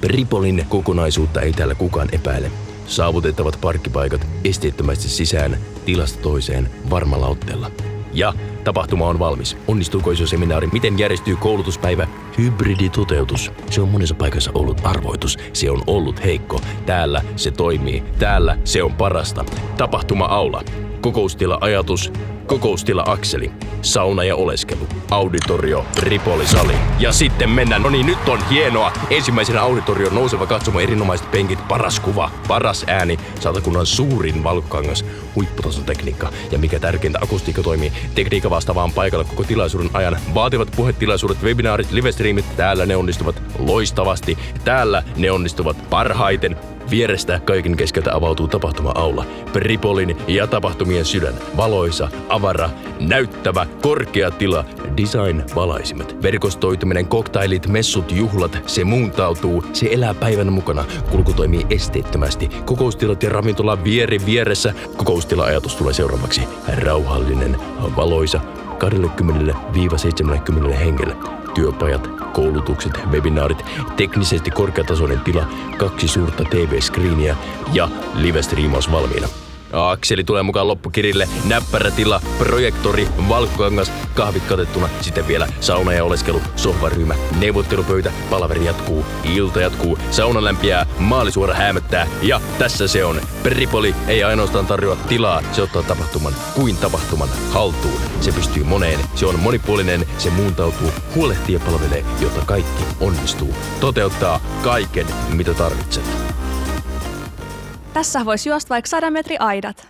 Ripolin kokonaisuutta ei täällä kukaan epäile. Saavutettavat parkkipaikat esteettömästi sisään tilasta toiseen varmalla otteella. Ja tapahtuma on valmis. Onnistuuko iso seminaari? Miten järjestyy koulutuspäivä? Hybriditoteutus. Se on monessa paikassa ollut arvoitus. Se on ollut heikko. Täällä se toimii. Täällä se on parasta. Tapahtuma-aula. Kokoustila ajatus. Kokoustila akseli. Sauna ja oleskelu. Auditorio. Ripoli-sali. Ja sitten mennään. No niin, nyt on hienoa. Ensimmäisenä auditorion nouseva katsomo, erinomaiset penkit, paras kuva, paras ääni, Satakunnan suurin valkokangas, huipputason tekniikka. Ja mikä tärkeintä, akustiikka toimii. Tekniikka vastaavaan paikalla koko tilaisuuden ajan. Vaativat puhetilaisuudet, webinaarit, livestreamit. Täällä ne onnistuvat loistavasti. Täällä ne onnistuvat parhaiten. Vierestä kaiken keskeltä avautuu tapahtuma-aula. Ripolin ja tapahtumien sydän. Valoisa, avara, näyttävä, korkea tila. Design-valaisimet. Verkostoituminen, koktailit, messut, juhlat. Se muuntautuu. Se elää päivän mukana. Kulku toimii esteettömästi. Kokoustilat ja ravintola vieressä. Kokoustila-ajatus tulee seuraavaksi. Rauhallinen, valoisa, 20–70 hengelle. Työpajat, koulutukset, webinaarit, teknisesti korkeatasoinen tila, 2 suurta TV-screeniä ja live-striimaus valmiina. Akseli tulee mukaan loppukirille, näppärä tila, projektori, valkokangas, kahvit katettuna, sitten vielä sauna ja oleskelu, sohvaryhmä, neuvottelupöytä, palaveri jatkuu, ilta jatkuu, sauna lämpiää, maalisuora häämöttää ja tässä se on. Ripoli ei ainoastaan tarjoa tilaa, se ottaa tapahtuman kuin tapahtuman haltuun. Se pystyy moneen, se on monipuolinen, se muuntautuu, huolehtii ja palvelee, jotta kaikki onnistuu. Toteuttaa kaiken, mitä tarvitset. Tässä voisi juosta vaikka 100 metri aidat.